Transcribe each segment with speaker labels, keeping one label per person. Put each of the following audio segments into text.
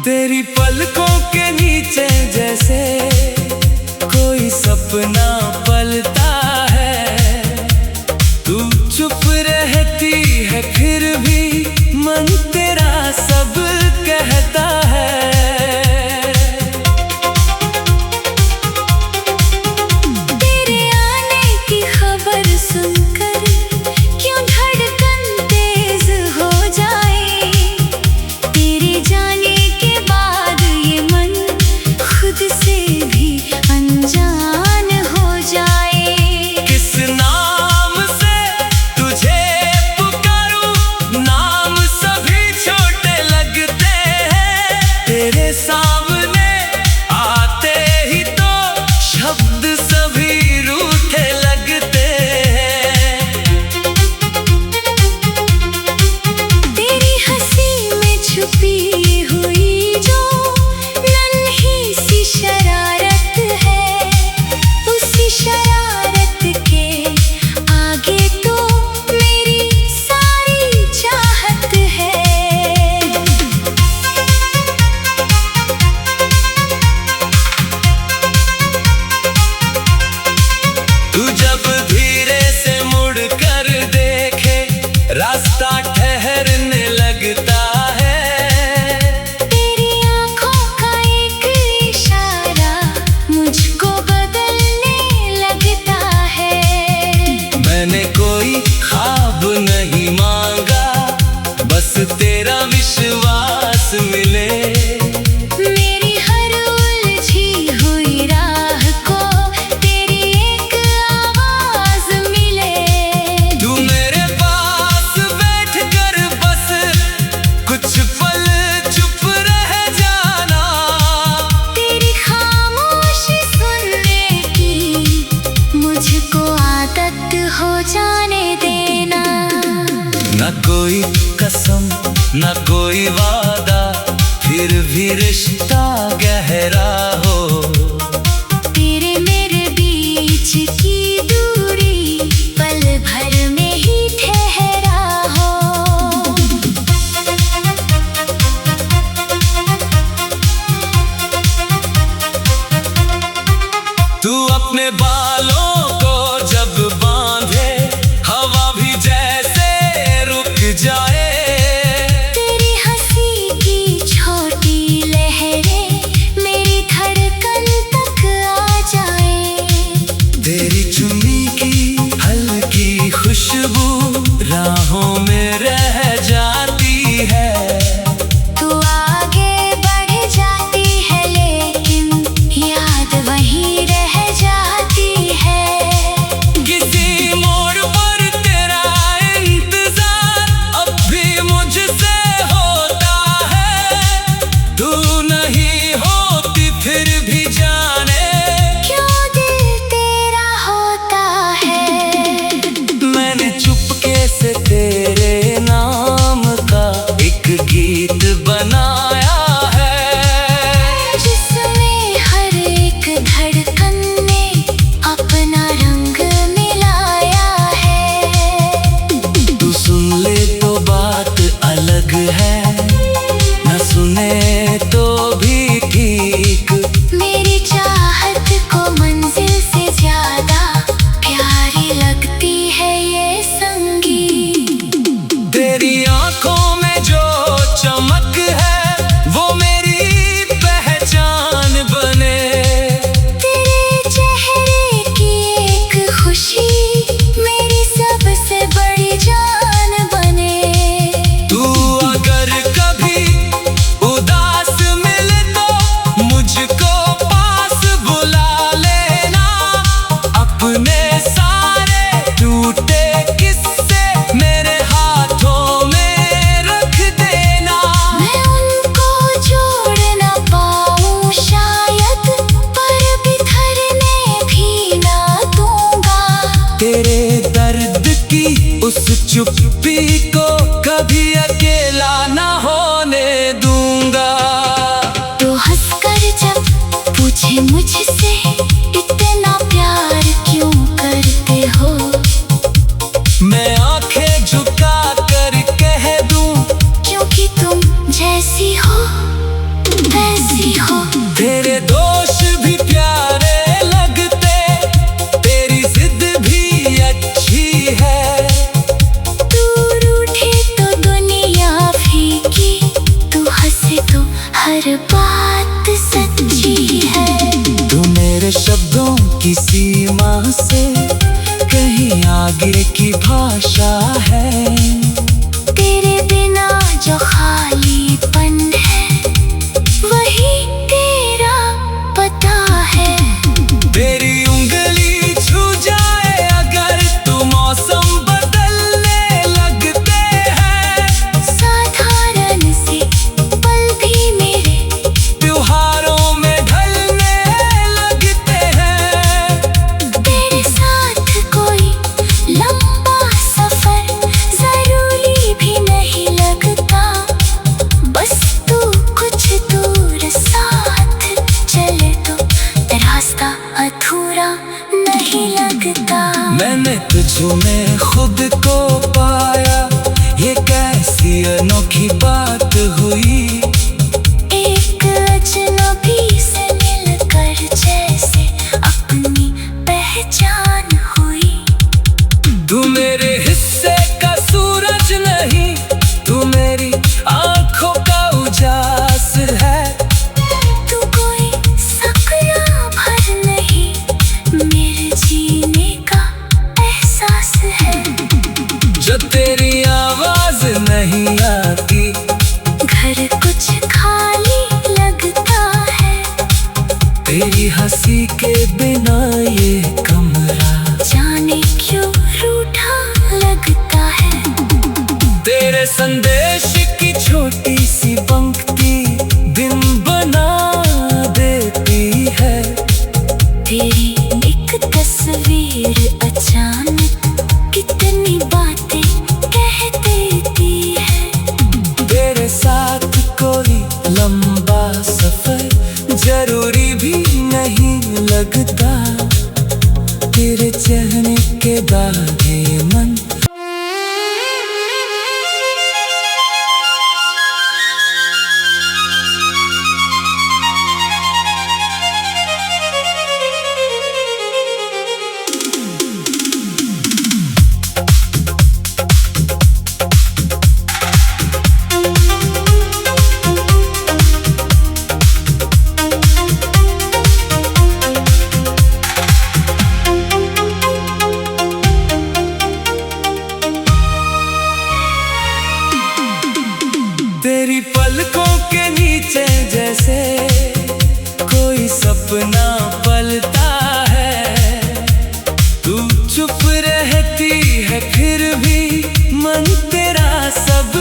Speaker 1: तेरी पलकों के नीचे जैसे कोई सपना पलता है। तू चुप रहती है फिर भी मन तेरा सब कहता है।
Speaker 2: तेरे आने की खबर सुनकर क्यों धड़कन तेज हो जाए। तेरे जाने के बाद ये मन खुद से भी अनजान हो जाए।
Speaker 1: किस नाम से तुझे पुकारूं, नाम सभी छोटे लगते हैं। तेरे सामने आते ही तो शब्द सभी रूठे लगते हैं।
Speaker 2: तेरी हंसी में छुपी हुई जो नन्ही सी शरारत है, उसी शरारत के आगे तो मेरी सारी चाहत है।
Speaker 1: तू जब धीरे से मुड़ कर देखे रास्ता ठहरने लगता है।
Speaker 2: तेरी आँखों का एक इशारा मुझको बदलने लगता है।
Speaker 1: मैंने कोई ख्वाब नहीं मांगा, बस तेरा विश्वास मिले।
Speaker 2: मेरी हर उलझी हुई राह को तेरी एक आवाज मिले।
Speaker 1: तू मेरे पास बैठ कर बस कुछ पल चुप रह जाना।
Speaker 2: तेरी खामोशी सुनने की मुझको आदत हो जाने देना।
Speaker 1: न कोई कसम न कोई वादा, फिर भी रिश्ता गहरा हो।
Speaker 2: तेरे मेरे बीच की दूरी पल भर में ही ठहरा हो।
Speaker 1: तू अपने बालों को जब बांधे हवा भी जैसे रुक जाए।
Speaker 2: तेरी हंसी की छोटी लहरें मेरी धड़कन तक आ जाए।
Speaker 1: तेरी
Speaker 2: हर बात सच्ची है।
Speaker 1: तू मेरे शब्दों की सीमा से कहीं आगे की भाषा है।
Speaker 2: तेरे बिना जो खालीपन है वही तेरा पता है।
Speaker 1: तेरी उंगली छू जाए अगर तू मौसम बदलने लगते हैं।
Speaker 2: साधारण से पल भी मेरे
Speaker 1: त्योहारों में ढलने लगते हैं।
Speaker 2: तेरे साथ कोई लंबा सफर जरूरी भी नहीं लगता। बस तू कुछ दूर साथ चले तो रास्ता अधूरा नहीं लगता।
Speaker 1: मैंने तुझ में खुद को पाया, ये कैसी अनोखी बात हुई।
Speaker 2: एक अजनबी से मिलकर जैसे अपनी पहचान हुई।
Speaker 1: तू मेरे हिस्से का सूरज नहीं, तू मेरी आंखों का उजास है।
Speaker 2: तू कोई सपना भर नहीं, मेरे जीने का एहसास है।
Speaker 1: जो तेरी आवाज नहीं आती,
Speaker 2: घर कुछ खाली लगता है।
Speaker 1: तेरी हंसी के बिना ये कमरा
Speaker 2: जाने क्यों रूठा लगता है।
Speaker 1: तेरे संदेश की छोटी सी पंक्ति दिन बना देती है।
Speaker 2: तेरी एक तस्वीर अचानक कितनी बातें कह देती है।
Speaker 1: तेरे साथ कोई लंबा सफर जरूरी भी नहीं लगता। तेरे चेहरे के दागे मन तेरी पलकों के नीचे जैसे कोई सपना पलता है। तू चुप रहती है फिर भी मन तेरा सब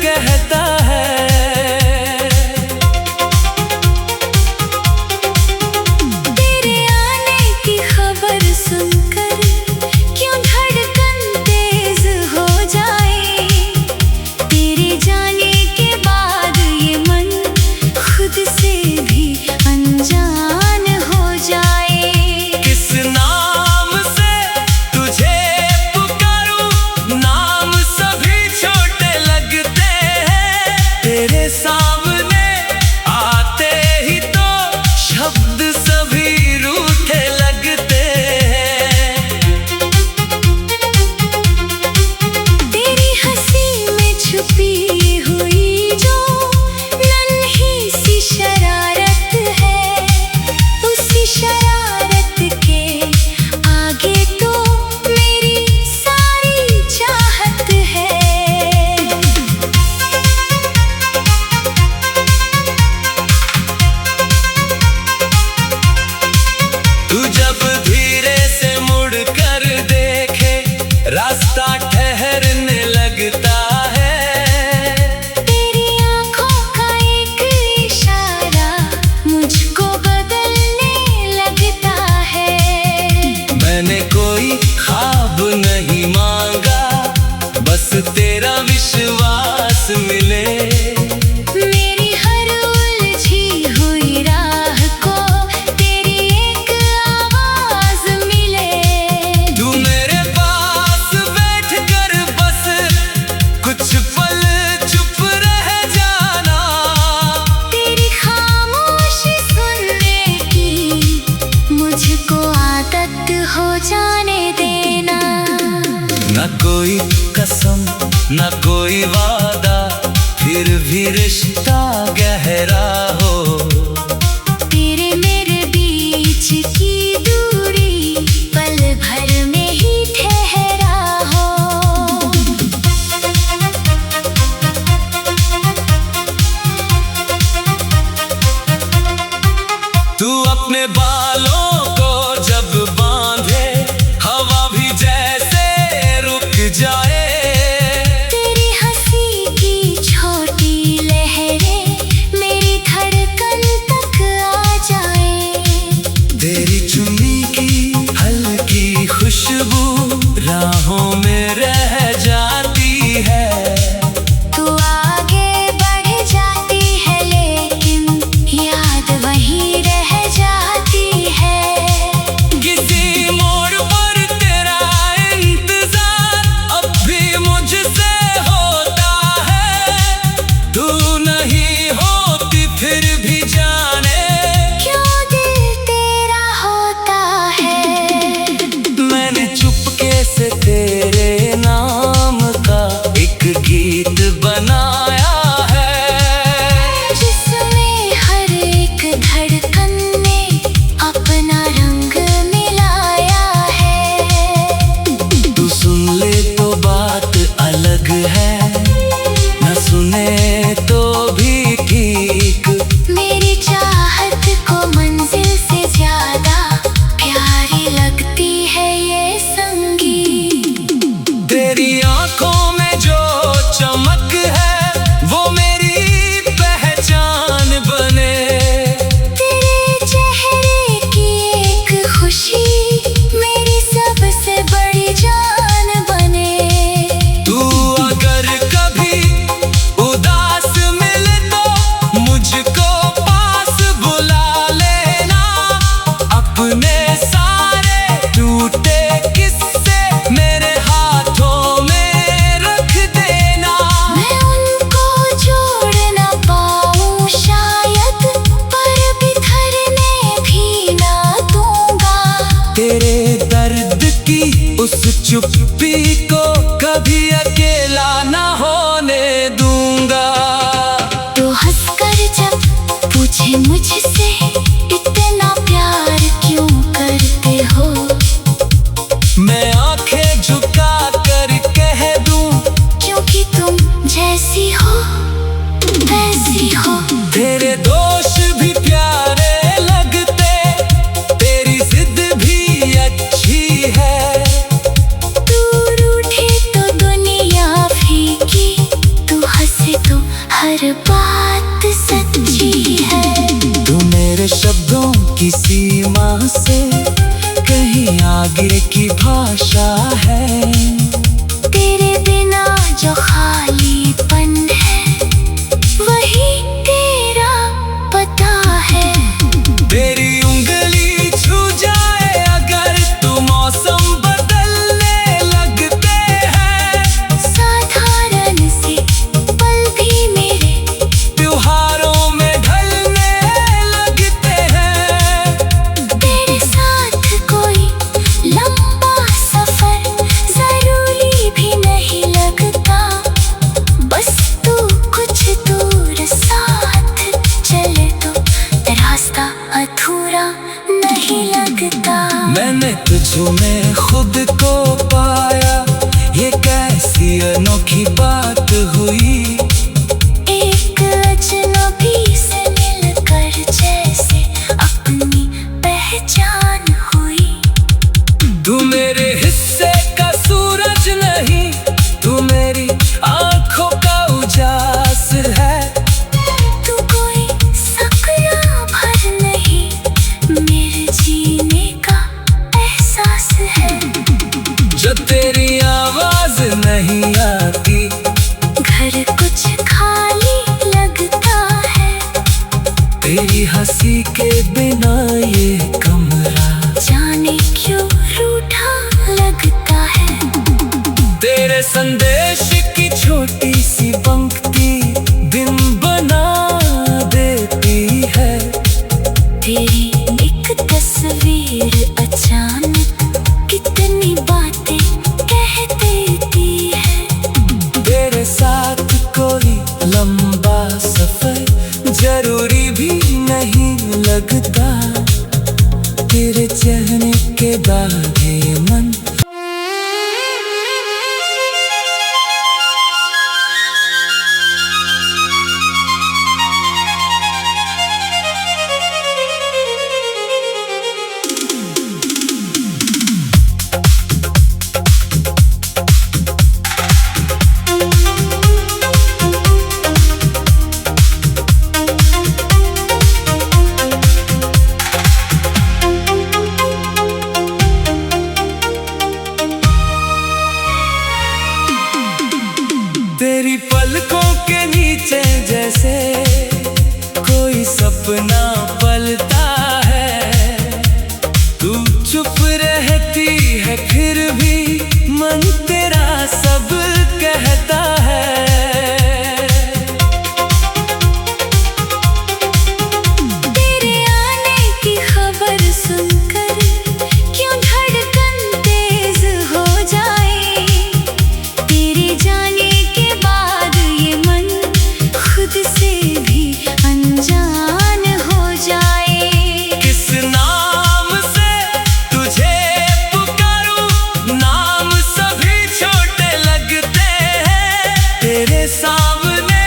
Speaker 1: कहता है।
Speaker 2: तेरे आने की खबर सुनकर क्यों धड़कन तेज हो जाए। तेरे जाने के बाद ये मन खुद से भी अनजान हो जाए।
Speaker 1: किस नाम से तुझे पुकारूं, नाम सभी छोटे लगते हैं। तेरे सामने आते ही तो शब्द सभी रूठे लगते हैं।
Speaker 2: तेरी हंसी में छुपी हुई जो नन्ही सी शरारत है, उसी शरारत के आगे तो मेरी सारी चाहत है।
Speaker 1: तू जब धीरे से मुड़ कर देखे, रास्ता ठहरने लगता है।
Speaker 2: तेरी आँखों का एक इशारा मुझको बदलने लगता है।
Speaker 1: मैंने कोई ख्वाब नहीं मांगा, बस तेरा विश्वास मिले।
Speaker 2: मेरी हर उलझी हुई राह को तेरी एक आवाज मिले।
Speaker 1: तू मेरे पास बैठ कर बस कुछ पल चुप रह जाना।
Speaker 2: तेरी खामोशी सुनने की मुझको आदत हो जाने देना।
Speaker 1: न कोई कसम न कोई वादा, फिर भी रिश्ता गहरा हो
Speaker 2: जैसी हो वैसी हो।
Speaker 1: तेरे दोष भी प्यारे लगते, तेरी जिद भी अच्छी है।
Speaker 2: तू रूठे तो दुनिया फीकी, तू हंसे तो हर बात सच्ची है।
Speaker 1: तू मेरे शब्दों की सीमा से कहीं आगे की भाषा है।
Speaker 2: तेरे बिना जो खालीपन है, वही तेरा पता है।
Speaker 1: तेरी उंगली छू जाए अगर तो मौसम बदलने लगते हैं।
Speaker 2: साधारण से पल भी मेरे
Speaker 1: त्योहारों में ढलने लगते हैं।
Speaker 2: तेरे साथ कोई लंबा सफर जरूरी भी नहीं लगता। बस तू कुछ दूर साथ चले तो रास्ता अधूरा नहीं लगता।
Speaker 1: मैंने तुझ में खुद को पाया, ये कैसी अनोखी बात हुई।
Speaker 2: एक अजनबी से मिलकर जैसे अपनी पहचान हुई।
Speaker 1: तू मेरे हिस्से का सूरज नहीं, तू मेरी आंखों का उजास है।
Speaker 2: तू कोई सपना भर नहीं, मेरे जीने का एहसास है।
Speaker 1: जो तेरी आवाज नहीं आती,
Speaker 2: घर कुछ खाली लगता है।
Speaker 1: तेरी हंसी के बिना ये कमरा
Speaker 2: जाने क्यों रूठा लगता है।
Speaker 1: तेरे संदेश की छोटी सी पंक्ति दिन बना देती है।
Speaker 2: तेरी एक तस्वीर अचानक कितनी बातें कह देती है।
Speaker 1: तेरे साथ कोई लंबा सफर जरूरी भी नहीं लगता। तेरे चेहरे के बाद ये मन तेरी पलकों के नीचे जैसे कोई सपना पलता है। तू चुप रहती है फिर भी मन तेरा सब कहता है।
Speaker 2: तेरे आने की खबर सुनकर क्यों धड़कन तेज हो जाए। तेरे जाने के बाद ये मन खुद से भी अनजान हो जाए।
Speaker 1: किस नाम से तुझे पुकारूं, नाम सभी छोटे लगते हैं। तेरे सामने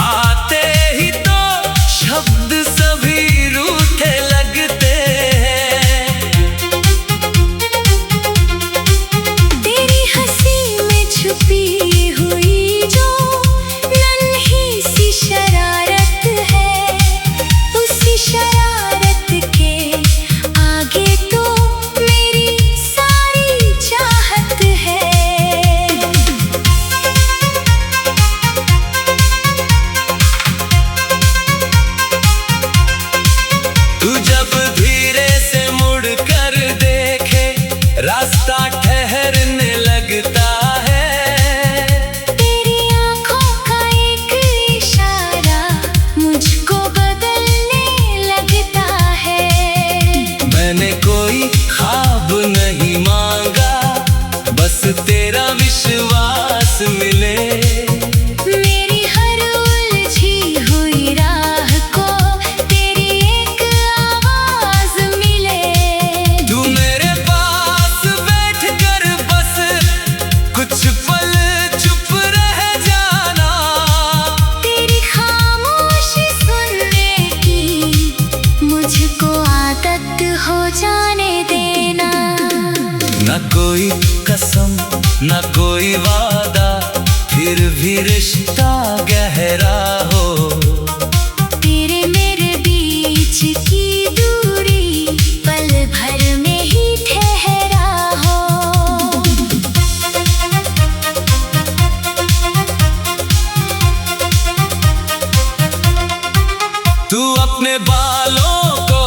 Speaker 1: आते ही तो शब्द सभी रूठे लगते हैं।
Speaker 2: तेरी हंसी में छुपी हुई जो नन्ही सी शरारत है, उसी शरारत के आगे तो मेरी सारी चाहत है।
Speaker 1: तू अपने बालों को